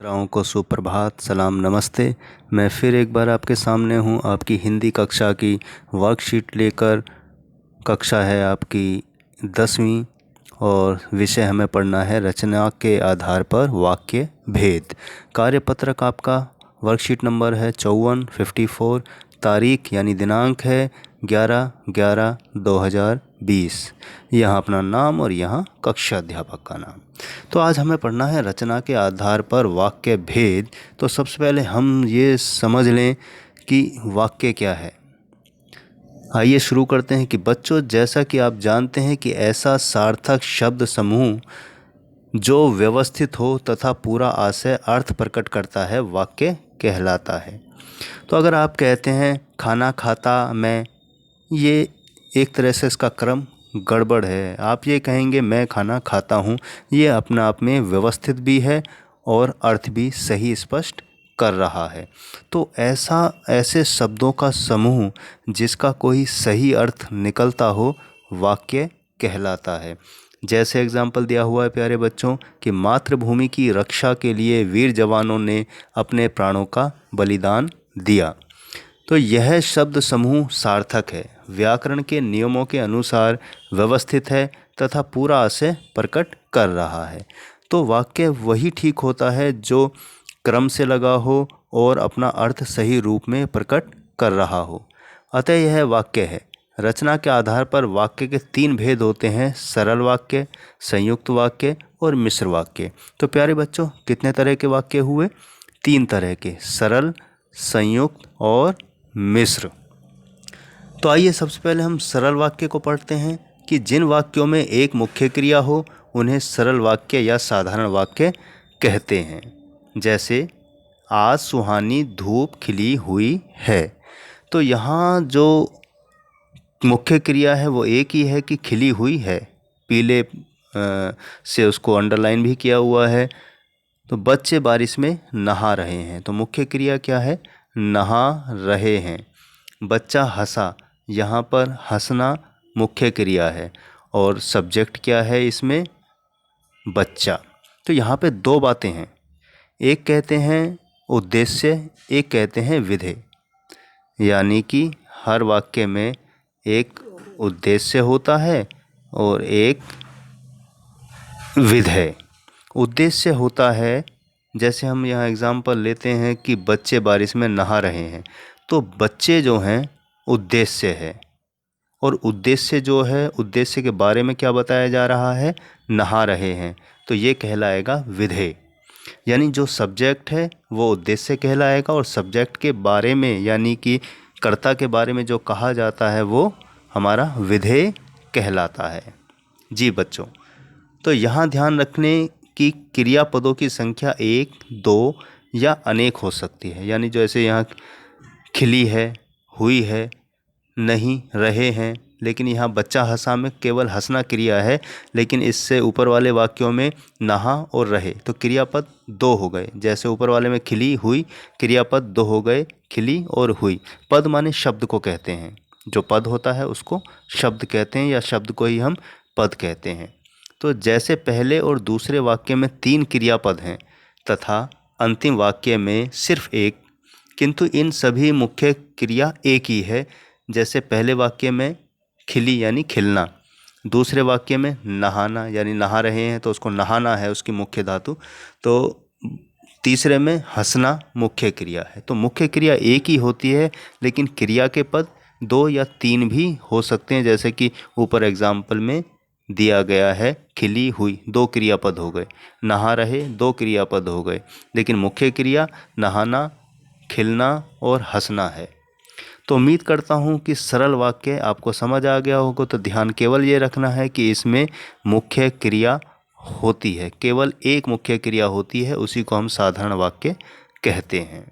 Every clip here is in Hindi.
मित्रों को सुप्रभात, सलाम, नमस्ते। मैं फिर एक बार आपके सामने हूँ आपकी हिंदी कक्षा की वर्कशीट लेकर। कक्षा है आपकी 10वीं और विषय हमें पढ़ना है रचना के आधार पर वाक्य भेद। कार्यपत्रक आपका वर्कशीट नंबर है 54-54। तारीख यानी दिनांक है 11/11/2020। यहाँ अपना नाम और यहाँ कक्षा अध्यापक का नाम। तो आज हमें पढ़ना है रचना के आधार पर वाक्य भेद। तो सबसे पहले हम ये समझ लें कि वाक्य क्या है। आइए शुरू करते हैं कि बच्चों, जैसा कि आप जानते हैं कि ऐसा सार्थक शब्द समूह जो व्यवस्थित हो तथा पूरा आशय अर्थ प्रकट करता है वाक्य कहलाता है। तो अगर आप कहते हैं खाना खाता मैं, ये एक तरह से इसका क्रम गड़बड़ है। आप ये कहेंगे मैं खाना खाता हूँ, ये अपने आप में व्यवस्थित भी है और अर्थ भी सही स्पष्ट कर रहा है। तो ऐसे शब्दों का समूह जिसका कोई सही अर्थ निकलता हो वाक्य कहलाता है। जैसे एग्जाम्पल दिया हुआ है प्यारे बच्चों कि मातृभूमि की रक्षा के लिए वीर जवानों ने अपने प्राणों का बलिदान दिया। तो यह शब्द समूह सार्थक है, व्याकरण के नियमों के अनुसार व्यवस्थित है तथा पूरा आशय प्रकट कर रहा है। तो वाक्य वही ठीक होता है जो क्रम से लगा हो और अपना अर्थ सही रूप में प्रकट कर रहा हो। अतः यह वाक्य है। रचना के आधार पर वाक्य के 3 भेद होते हैं: सरल वाक्य, संयुक्त वाक्य और मिश्र वाक्य। तो प्यारे बच्चों, कितने तरह के वाक्य हुए? 3 तरह के, सरल, संयुक्त और मिश्र। तो आइए सबसे पहले हम सरल वाक्य को पढ़ते हैं कि जिन वाक्यों में एक मुख्य क्रिया हो उन्हें सरल वाक्य या साधारण वाक्य कहते हैं। जैसे आज सुहानी धूप खिली हुई है। तो यहाँ जो मुख्य क्रिया है वो एक ही है कि खिली हुई है, पीले से उसको अंडरलाइन भी किया हुआ है। तो बच्चे बारिश में नहा रहे हैं, तो मुख्य क्रिया क्या है? नहा रहे हैं। बच्चा हंसा, यहाँ पर हंसना मुख्य क्रिया है और सब्जेक्ट क्या है इसमें? बच्चा। तो यहाँ पे 2 बातें हैं, एक कहते हैं उद्देश्य, एक कहते हैं विधेय। यानी कि हर वाक्य में एक उद्देश्य होता है और एक विधेय। उद्देश्य होता है, जैसे हम यहाँ एग्जाम्पल लेते हैं कि बच्चे बारिश में नहा रहे हैं, तो बच्चे जो हैं उद्देश्य है और उद्देश्य जो है, उद्देश्य के बारे में क्या बताया जा रहा है? नहा रहे हैं। तो ये कहलाएगा विधेय। यानी जो सब्जेक्ट है वो उद्देश्य कहलाएगा और सब्जेक्ट के बारे में यानी कि कर्ता के बारे में जो कहा जाता है वो हमारा विधेय कहलाता है। जी बच्चों, तो यहाँ ध्यान रखने की क्रियापदों की संख्या 1, 2 या अनेक हो सकती है। यानी जैसे यहाँ खिली है, हुई है, नहीं, रहे हैं, लेकिन यहाँ बच्चा हंसा में केवल हंसना क्रिया है, लेकिन इससे ऊपर वाले वाक्यों में नहा और रहे तो क्रियापद 2 हो गए। जैसे ऊपर वाले में खिली हुई, क्रियापद 2 हो गए, खिली और हुई। पद माने शब्द को कहते हैं, जो पद होता है उसको शब्द कहते हैं या शब्द को ही हम पद कहते हैं। तो जैसे पहले और दूसरे वाक्य में 3 क्रियापद हैं तथा अंतिम वाक्य में सिर्फ एक, किंतु इन सभी मुख्य क्रिया एक ही है। जैसे पहले वाक्य में खिली यानी खिलना, दूसरे वाक्य में नहाना यानी नहा रहे हैं तो उसको नहाना है उसकी मुख्य धातु, तो तीसरे में हंसना मुख्य क्रिया है। तो मुख्य क्रिया एक ही होती है, लेकिन क्रिया के पद 2 या 3 भी हो सकते हैं। जैसे कि ऊपर एग्जाम्पल में दिया गया है, खिली हुई 2 क्रियापद हो गए, नहा रहे 2 क्रियापद हो गए, लेकिन मुख्य क्रिया नहाना, खिलना और हंसना है। तो उम्मीद करता हूँ कि सरल वाक्य आपको समझ आ गया होगा। तो ध्यान केवल ये रखना है कि इसमें मुख्य क्रिया होती है, केवल एक मुख्य क्रिया होती है, उसी को हम साधारण वाक्य कहते हैं।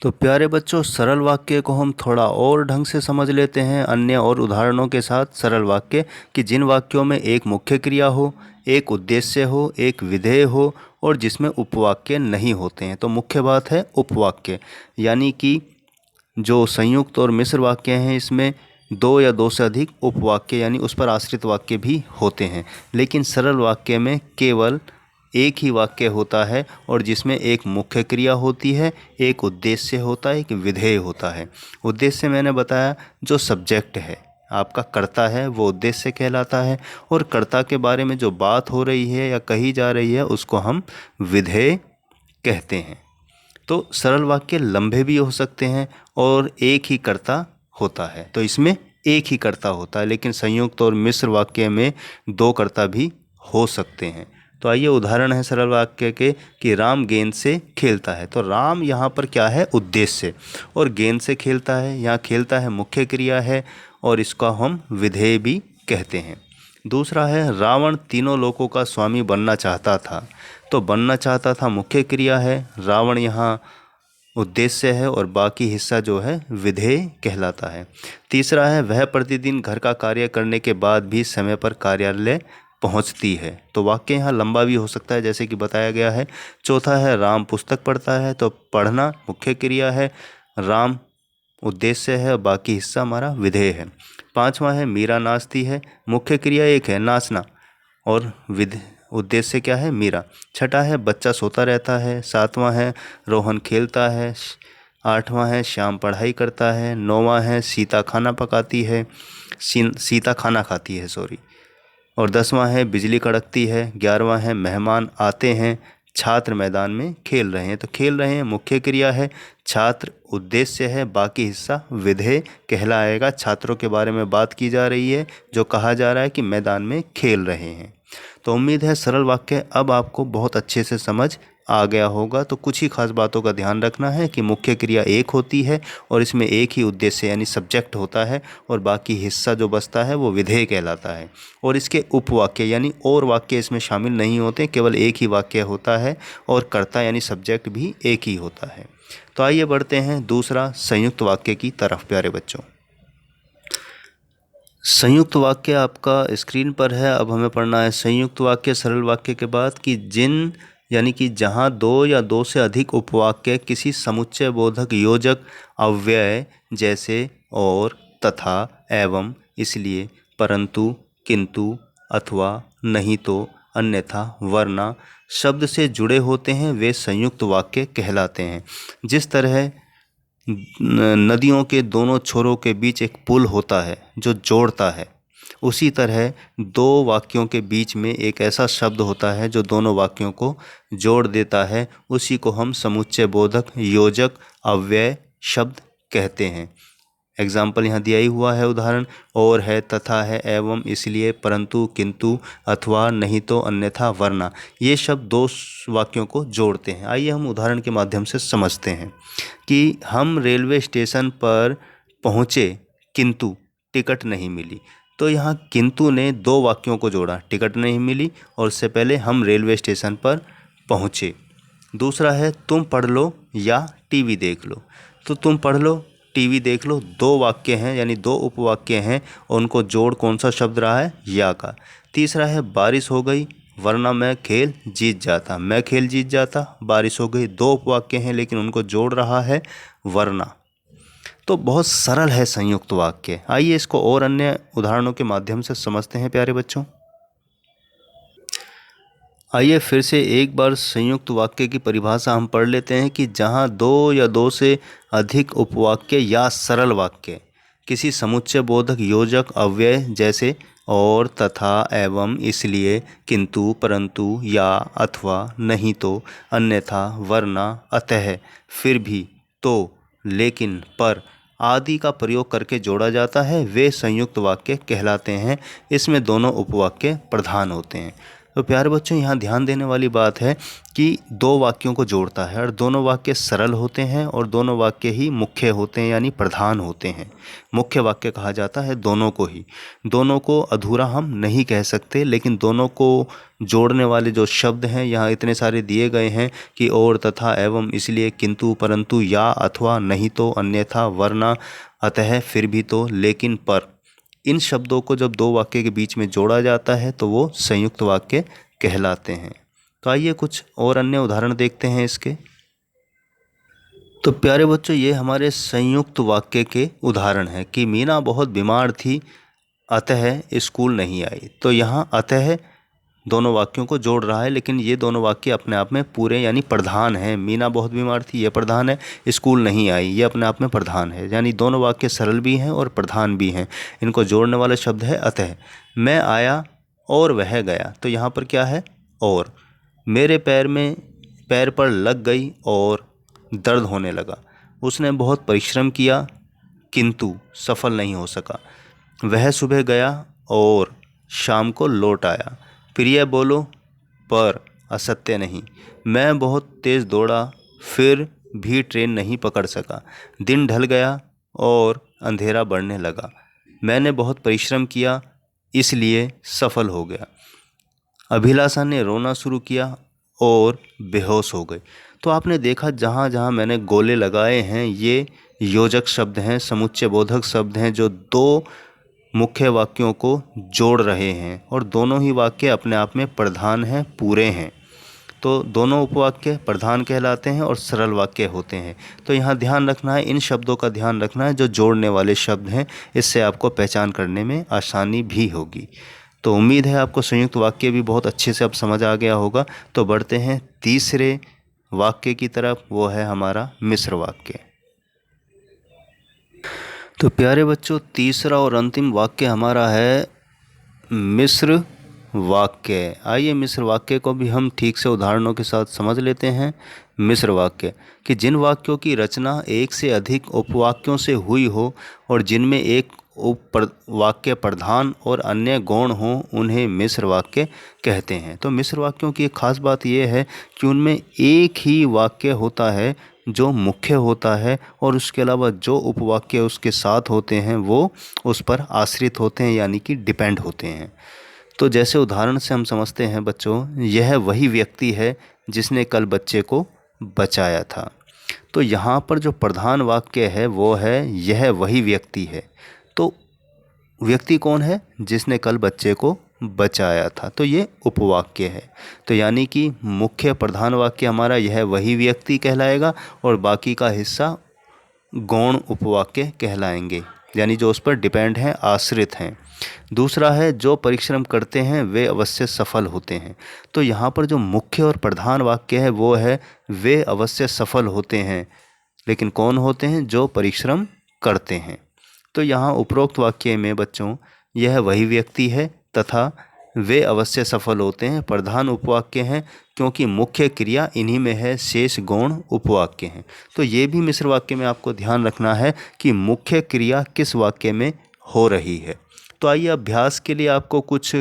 तो प्यारे बच्चों, सरल वाक्य को हम थोड़ा और ढंग से समझ लेते हैं अन्य और उदाहरणों के साथ। सरल वाक्य कि जिन वाक्यों में एक मुख्य क्रिया हो, एक उद्देश्य हो, एक विधेय हो और जिसमें उपवाक्य नहीं होते हैं। तो मुख्य बात है उपवाक्य, यानी कि जो संयुक्त और मिश्र वाक्य हैं इसमें 2 या 2 से अधिक उपवाक्य यानी उस पर आश्रित वाक्य भी होते हैं। लेकिन सरल वाक्य में केवल एक ही वाक्य होता है और जिसमें एक मुख्य क्रिया होती है, एक उद्देश्य होता है, एक विधेय होता है। उद्देश्य मैंने बताया जो सब्जेक्ट है, आपका कर्ता है, वो उद्देश्य कहलाता है, और कर्ता के बारे में जो बात हो रही है या कही जा रही है उसको हम विधेय कहते हैं। तो सरल वाक्य लंबे भी हो सकते हैं और एक ही कर्ता होता है, तो इसमें एक ही कर्ता होता है, लेकिन संयुक्त और मिश्र वाक्य में दो कर्ता भी हो सकते हैं। तो आइए उदाहरण है सरल वाक्य के कि राम गेंद से खेलता है। तो राम यहाँ पर क्या है, उद्देश्य, और गेंद से खेलता है, यहाँ खेलता है मुख्य क्रिया है, और इसका हम विधेय भी कहते हैं। दूसरा है रावण तीनों लोकों का स्वामी बनना चाहता था। तो बनना चाहता था मुख्य क्रिया है, रावण यहाँ उद्देश्य है, और बाकी हिस्सा जो है विधेय कहलाता है। तीसरा है वह प्रतिदिन घर का कार्य करने के बाद भी समय पर कार्यालय पहुंचती है। तो वाक्य यहाँ लंबा भी हो सकता है जैसे कि बताया गया है। चौथा है राम पुस्तक पढ़ता है। तो पढ़ना मुख्य क्रिया है, राम उद्देश्य है, और बाकी हिस्सा हमारा विधेय है। पांचवा है मीरा नाचती है। मुख्य क्रिया एक है नाचना, और उद्देश्य क्या है, मीरा। छठा है बच्चा सोता रहता है। सातवां है रोहन खेलता है। आठवां है श्याम पढ़ाई करता है। नौवां है सीता खाना पकाती है, सीता खाना खाती है सॉरी। और 10वां है बिजली कड़कती है। 11वां है मेहमान आते हैं। छात्र मैदान में खेल रहे हैं। तो खेल रहे हैं मुख्य क्रिया है, छात्र उद्देश्य है, बाकी हिस्सा विधेय कहलाएगा। छात्रों के बारे में बात की जा रही है, जो कहा जा रहा है कि मैदान में खेल रहे हैं। तो उम्मीद है सरल वाक्य अब आपको बहुत अच्छे से समझ आ गया होगा। तो कुछ ही खास बातों का ध्यान रखना है कि मुख्य क्रिया एक होती है और इसमें एक ही उद्देश्य यानी सब्जेक्ट होता है, और बाकी हिस्सा जो बचता है वो विधेय कहलाता है। और इसके उपवाक्य यानी और वाक्य इसमें शामिल नहीं होते, केवल एक ही वाक्य होता है, और कर्ता यानी सब्जेक्ट भी एक ही होता है। तो आइए बढ़ते हैं दूसरा संयुक्त वाक्य की तरफ प्यारे बच्चों। संयुक्त वाक्य आपका स्क्रीन पर है। अब हमें पढ़ना है संयुक्त वाक्य सरल वाक्य के बाद कि जिन यानी कि जहाँ दो या दो से अधिक उपवाक्य किसी समुच्चय बोधक योजक अव्यय जैसे और, तथा, एवं, इसलिए, परंतु, किंतु, अथवा, नहीं तो, अन्यथा, वरना शब्द से जुड़े होते हैं वे संयुक्त वाक्य कहलाते हैं। जिस तरह नदियों के दोनों छोरों के बीच एक पुल होता है जो जोड़ता है, उसी तरह दो वाक्यों के बीच में एक ऐसा शब्द होता है जो दोनों वाक्यों को जोड़ देता है, उसी को हम समुच्चय बोधक योजक अव्यय शब्द कहते हैं। एग्जाम्पल यहाँ दिया ही हुआ है उदाहरण, और है, तथा है, एवं, इसलिए, परंतु, किंतु, अथवा, नहीं तो, अन्यथा, वरना। ये शब्द दो वाक्यों को जोड़ते हैं। आइए हम उदाहरण के माध्यम से समझते हैं कि हम रेलवे स्टेशन पर पहुँचे किंतु टिकट नहीं मिली। तो यहाँ किंतु ने दो वाक्यों को जोड़ा, टिकट नहीं मिली और उससे पहले हम रेलवे स्टेशन पर पहुँचे। दूसरा है तुम पढ़ लो या टीवी देख लो। तो तुम पढ़ लो, टीवी देख लो, दो वाक्य हैं यानी दो उपवाक्य हैं, और उनको जोड़ कौन सा शब्द रहा है, या का। तीसरा है बारिश हो गई वरना मैं खेल जीत जाता। मैं खेल जीत जाता, बारिश हो गई, दो उपवाक्य हैं लेकिन उनको जोड़ रहा है वरना। तो बहुत सरल है संयुक्त वाक्य। आइए इसको और अन्य उदाहरणों के माध्यम से समझते हैं प्यारे बच्चों। आइए फिर से एक बार संयुक्त वाक्य की परिभाषा हम पढ़ लेते हैं कि जहाँ दो या दो से अधिक उपवाक्य या सरल वाक्य किसी समुच्चय बोधक योजक अव्यय जैसे और, तथा, एवं, इसलिए, किंतु, परंतु, या, अथवा, नहीं तो, अन्यथा, वरना, अतः, फिर भी, तो, लेकिन, पर आदि का प्रयोग करके जोड़ा जाता है वे संयुक्त वाक्य कहलाते हैं। इसमें दोनों उपवाक्य प्रधान होते हैं। तो प्यारे बच्चों यहाँ ध्यान देने वाली बात है कि दो वाक्यों को जोड़ता है और दोनों वाक्य सरल होते हैं और दोनों वाक्य ही मुख्य होते हैं यानी प्रधान होते हैं। मुख्य वाक्य कहा जाता है दोनों को ही। दोनों को अधूरा हम नहीं कह सकते, लेकिन दोनों को जोड़ने वाले जो शब्द हैं यहाँ इतने सारे दिए गए हैं कि और, तथा, एवं, इसलिए, किंतु, परंतु, या, अथवा, नहीं तो, अन्यथा, वरना, अतः, फिर भी, तो, लेकिन, पर। इन शब्दों को जब दो वाक्य के बीच में जोड़ा जाता है तो वो संयुक्त वाक्य कहलाते हैं। तो आइए कुछ और अन्य उदाहरण देखते हैं इसके। तो प्यारे बच्चों ये हमारे संयुक्त वाक्य के उदाहरण हैं कि मीना बहुत बीमार थी अतः स्कूल नहीं आई। तो यहाँ अतः दोनों वाक्यों को जोड़ रहा है, लेकिन ये दोनों वाक्य अपने आप में पूरे यानी प्रधान हैं। मीना बहुत बीमार थी, ये प्रधान है। स्कूल नहीं आई, ये अपने आप में प्रधान है। यानी दोनों वाक्य सरल भी हैं और प्रधान भी हैं। इनको जोड़ने वाला शब्द है अतः। मैं आया और वह गया, तो यहाँ पर क्या है और। मेरे पैर पर लग गई और दर्द होने लगा। उसने बहुत परिश्रम किया किंतु सफल नहीं हो सका। वह सुबह गया और शाम को लौट आया। प्रिय बोलो पर असत्य नहीं। मैं बहुत तेज़ दौड़ा फिर भी ट्रेन नहीं पकड़ सका। दिन ढल गया और अंधेरा बढ़ने लगा। मैंने बहुत परिश्रम किया इसलिए सफल हो गया। अभिलाषा ने रोना शुरू किया और बेहोश हो गई। तो आपने देखा जहाँ जहाँ मैंने गोले लगाए हैं ये योजक शब्द हैं, समुच्चय बोधक शब्द हैं, जो दो मुख्य वाक्यों को जोड़ रहे हैं और दोनों ही वाक्य अपने आप में प्रधान हैं, पूरे हैं। तो दोनों उपवाक्य प्रधान कहलाते हैं और सरल वाक्य होते हैं। तो यहाँ ध्यान रखना है, इन शब्दों का ध्यान रखना है जो जोड़ने वाले शब्द हैं, इससे आपको पहचान करने में आसानी भी होगी। तो उम्मीद है आपको संयुक्त वाक्य भी बहुत अच्छे से अब समझ आ गया होगा। तो बढ़ते हैं तीसरे वाक्य की तरफ, वो है हमारा मिश्र वाक्य। तो प्यारे बच्चों, तीसरा और अंतिम वाक्य हमारा है मिश्र वाक्य। आइए मिश्र वाक्य को भी हम ठीक से उदाहरणों के साथ समझ लेते हैं। मिश्र वाक्य कि जिन वाक्यों की रचना एक से अधिक उपवाक्यों से हुई हो और जिनमें एक वाक्य प्रधान और अन्य गौण हो, उन्हें मिश्र वाक्य कहते हैं। तो मिश्र वाक्यों की एक खास बात यह है कि उनमें एक ही वाक्य होता है जो मुख्य होता है और उसके अलावा जो उपवाक्य उसके साथ होते हैं वो उस पर आश्रित होते हैं, यानी कि डिपेंड होते हैं। तो जैसे उदाहरण से हम समझते हैं बच्चों, यह वही व्यक्ति है जिसने कल बच्चे को बचाया था। तो यहाँ पर जो प्रधान वाक्य है वो है यह वही व्यक्ति है। तो व्यक्ति कौन है? जिसने कल बच्चे को बचाया था। तो ये उपवाक्य है। तो यानी कि मुख्य प्रधान वाक्य हमारा यह वही व्यक्ति कहलाएगा और बाकी का हिस्सा गौण उपवाक्य कहलाएंगे, यानी जो उस पर डिपेंड हैं, आश्रित हैं। दूसरा है जो परिश्रम करते हैं वे अवश्य सफल होते हैं। तो यहाँ पर जो मुख्य और प्रधान वाक्य है वो है वे अवश्य सफल होते हैं, लेकिन कौन होते हैं? जो परिश्रम करते हैं। तो यहाँ उपरोक्त वाक्य में बच्चों यह वही व्यक्ति है तथा वे अवश्य सफल होते हैं प्रधान उपवाक्य हैं, क्योंकि मुख्य क्रिया इन्हीं में है, शेष गौण उपवाक्य हैं। तो ये भी मिश्र वाक्य में आपको ध्यान रखना है कि मुख्य क्रिया किस वाक्य में हो रही है। तो आइए अभ्यास के लिए आपको कुछ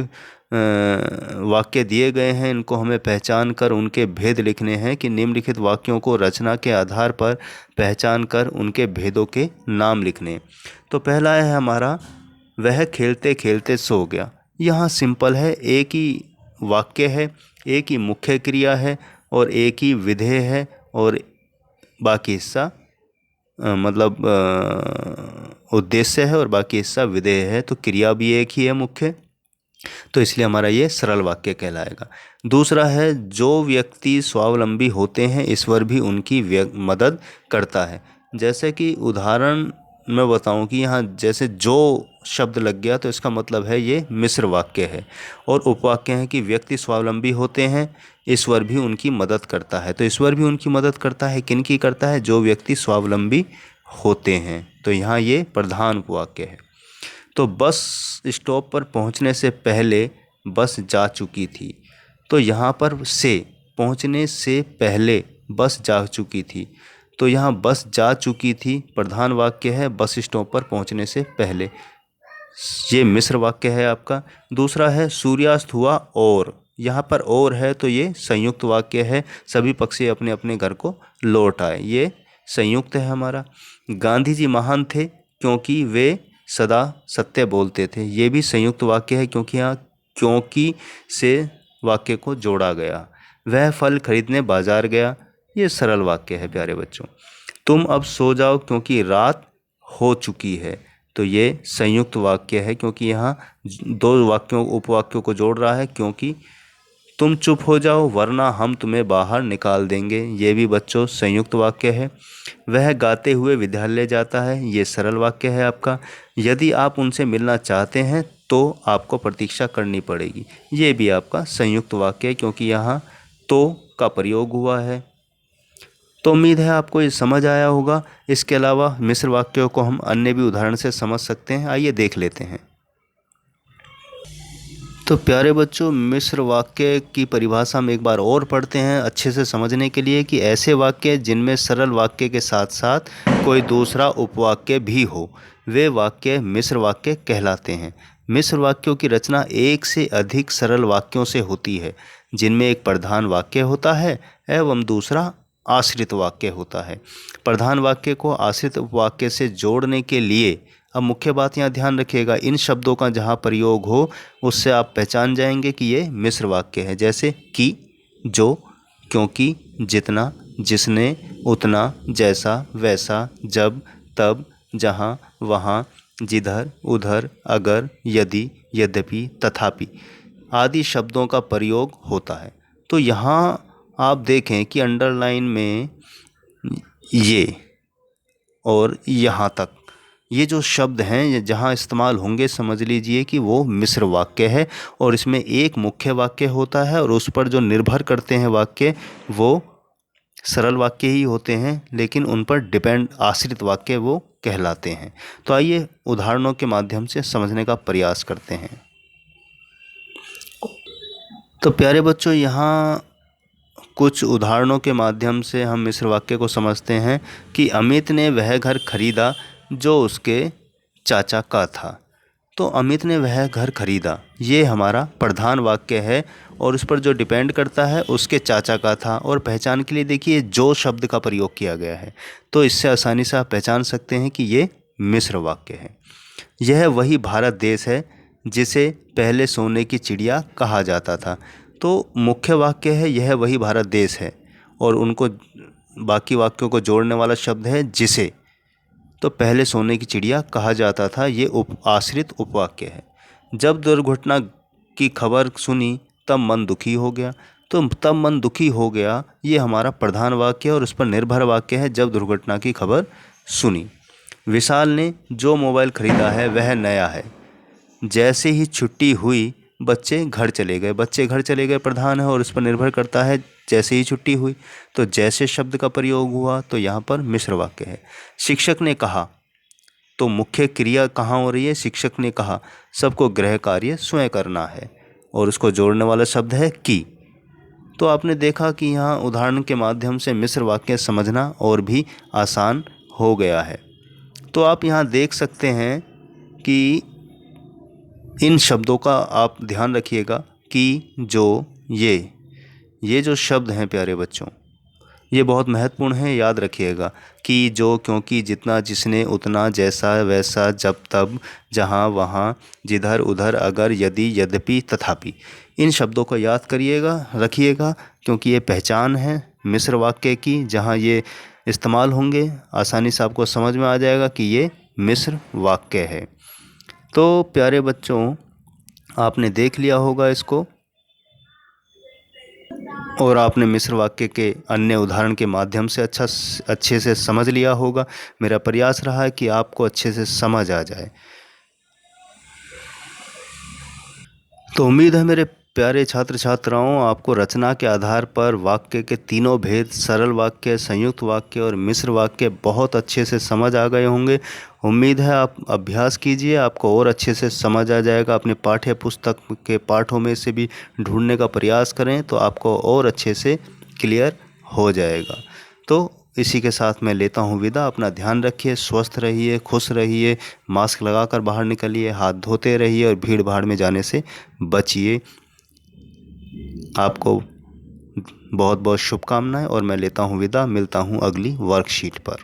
वाक्य दिए गए हैं, इनको हमें पहचान कर उनके भेद लिखने हैं कि निम्नलिखित वाक्यों को रचना के आधार पर पहचान कर उनके भेदों के नाम लिखने। तो पहला है हमारा वह खेलते खेलते सो गया। यहाँ सिंपल है, एक ही वाक्य है, एक ही मुख्य क्रिया है और एक ही विधेय है और बाकी हिस्सा उद्देश्य है और बाकी हिस्सा विधेय है। तो क्रिया भी एक ही है मुख्य, तो इसलिए हमारा ये सरल वाक्य कहलाएगा। दूसरा है जो व्यक्ति स्वावलंबी होते हैं ईश्वर भी उनकी मदद करता है। जैसे कि उदाहरण मैं बताऊं कि यहाँ जैसे जो शब्द लग गया तो इसका मतलब है ये मिश्र वाक्य है और उपवाक्य है कि व्यक्ति स्वावलंबी होते हैं, ईश्वर भी उनकी मदद करता है। तो ईश्वर भी उनकी मदद करता है, किन की करता है? जो व्यक्ति स्वावलंबी होते हैं। तो यहाँ ये प्रधान उपवाक्य है। तो बस स्टॉप पर पहुँचने से पहले बस जा चुकी थी। तो यहाँ पर से पहुँचने से पहले बस जा चुकी थी। तो यहाँ बस जा चुकी थी प्रधान वाक्य है, बस स्टॉप पर पहुँचने से पहले, ये मिश्र वाक्य है आपका। दूसरा है सूर्यास्त हुआ और, यहाँ पर और है तो ये संयुक्त वाक्य है, सभी पक्षी अपने अपने घर को लौट आए, ये संयुक्त है हमारा। गांधी जी महान थे क्योंकि वे सदा सत्य बोलते थे, ये भी संयुक्त वाक्य है क्योंकि यहाँ क्योंकि से वाक्य को जोड़ा गया। वह फल खरीदने बाजार गया, ये सरल वाक्य है प्यारे बच्चों। तुम अब सो जाओ क्योंकि रात हो चुकी है, तो ये संयुक्त वाक्य है क्योंकि यहाँ दो वाक्यों उपवाक्यों को जोड़ रहा है। क्योंकि तुम चुप हो जाओ वरना हम तुम्हें बाहर निकाल देंगे, ये भी बच्चों संयुक्त वाक्य है। वह गाते हुए विद्यालय जाता है, ये सरल वाक्य है आपका। यदि आप उनसे मिलना चाहते हैं तो आपको प्रतीक्षा करनी पड़ेगी। ये भी आपका संयुक्त वाक्य है क्योंकि यहाँ तो का प्रयोग हुआ है। तो उम्मीद है आपको ये समझ आया होगा। इसके अलावा मिश्र वाक्यों को हम अन्य भी उदाहरण से समझ सकते हैं। आइए देख लेते हैं। तो प्यारे बच्चों, मिश्र वाक्य की परिभाषा हम एक बार और पढ़ते हैं अच्छे से समझने के लिए कि ऐसे वाक्य जिनमें सरल वाक्य के साथ साथ कोई दूसरा उपवाक्य भी हो, वे वाक्य मिश्र वाक्य कहलाते हैं। मिश्र वाक्यों की रचना एक से अधिक सरल वाक्यों से होती है, जिनमें एक प्रधान वाक्य होता है एवं दूसरा आश्रित वाक्य होता है। प्रधान वाक्य को आश्रित उपवाक्य से जोड़ने के लिए, अब मुख्य बात यहाँ ध्यान रखिएगा, इन शब्दों का जहाँ प्रयोग हो उससे आप पहचान जाएंगे कि ये मिश्र वाक्य है। जैसे कि, जो, क्योंकि, जितना, जिसने, उतना, जैसा, वैसा, जब, तब, जहाँ, वहाँ, जिधर, उधर, अगर, यदि, यद्यपि, तथापि आदि शब्दों का प्रयोग होता है। तो यहाँ आप देखें कि अंडरलाइन में ये और यहाँ तक ये जो शब्द हैं ये जहाँ इस्तेमाल होंगे, समझ लीजिए कि वो मिश्र वाक्य है और इसमें एक मुख्य वाक्य होता है और उस पर जो निर्भर करते हैं वाक्य वो सरल वाक्य ही होते हैं, लेकिन उन पर डिपेंड आश्रित वाक्य वो कहलाते हैं। तो आइए उदाहरणों के माध्यम से समझने का प्रयास करते हैं। तो प्यारे बच्चों, यहाँ कुछ उदाहरणों के माध्यम से हम मिश्र वाक्य को समझते हैं कि अमित ने वह घर खरीदा जो उसके चाचा का था। तो अमित ने वह घर खरीदा, ये हमारा प्रधान वाक्य है और उस पर जो डिपेंड करता है उसके चाचा का था। और पहचान के लिए देखिए जो शब्द का प्रयोग किया गया है, तो इससे आसानी से आप पहचान सकते हैं कि ये मिश्र वाक्य है। यह वही भारत देश है जिसे पहले सोने की चिड़िया कहा जाता था। तो मुख्य वाक्य है यह वही भारत देश है और उनको बाकी वाक्यों को जोड़ने वाला शब्द है जिसे। तो पहले सोने की चिड़िया कहा जाता था, ये आश्रित उपवाक्य है। जब दुर्घटना की खबर सुनी तब मन दुखी हो गया। तो तब मन दुखी हो गया ये हमारा प्रधान वाक्य है और उस पर निर्भर वाक्य है जब दुर्घटना की खबर सुनी। विशाल ने जो मोबाइल खरीदा है वह नया है। जैसे ही छुट्टी हुई बच्चे घर चले गए। बच्चे घर चले गए प्रधान है और उस पर निर्भर करता है जैसे ही छुट्टी हुई। तो जैसे शब्द का प्रयोग हुआ तो यहाँ पर मिश्र वाक्य है। शिक्षक ने कहा, तो मुख्य क्रिया कहाँ हो रही है? शिक्षक ने कहा। सबको गृह कार्य स्वयं करना है और उसको जोड़ने वाला शब्द है कि। तो आपने देखा कि यहाँ उदाहरण के माध्यम से मिश्र वाक्य समझना और भी आसान हो गया है। तो आप यहाँ देख सकते हैं कि इन शब्दों का आप ध्यान रखिएगा कि जो ये जो शब्द हैं प्यारे बच्चों, ये बहुत महत्वपूर्ण है। याद रखिएगा कि, जो, क्योंकि, जितना, जिसने, उतना, जैसा, वैसा, जब, तब, जहाँ, वहाँ, जिधर, उधर, अगर, यदि, यद्यपि, तथापि। इन शब्दों को याद करिएगा, रखिएगा, क्योंकि ये पहचान है मिश्र वाक्य की। जहाँ ये इस्तेमाल होंगे आसानी से आपको समझ में आ जाएगा कि ये मिश्र वाक्य है। तो प्यारे बच्चों, आपने देख लिया होगा इसको और आपने मिश्र वाक्य के अन्य उदाहरण के माध्यम से अच्छे से समझ लिया होगा। मेरा प्रयास रहा है कि आपको अच्छे से समझ आ जाए। तो उम्मीद है मेरे प्यारे छात्र छात्राओं, आपको रचना के आधार पर वाक्य के तीनों भेद, सरल वाक्य, संयुक्त वाक्य और मिश्र वाक्य बहुत अच्छे से समझ आ गए होंगे। उम्मीद है आप अभ्यास कीजिए, आपको और अच्छे से समझ आ जाएगा। अपने पाठ्य पुस्तक के पाठों में से भी ढूंढने का प्रयास करें तो आपको और अच्छे से क्लियर हो जाएगा। तो इसी के साथ मैं लेता हूँ विदा। अपना ध्यान रखिए, स्वस्थ रहिए, खुश रहिए, मास्क लगाकर बाहर निकलिए, हाथ धोते रहिए और भीड़ भाड़ में जाने से बचिए। आपको बहुत बहुत शुभकामनाएं और मैं लेता हूँ विदा। मिलता हूँ अगली वर्कशीट पर।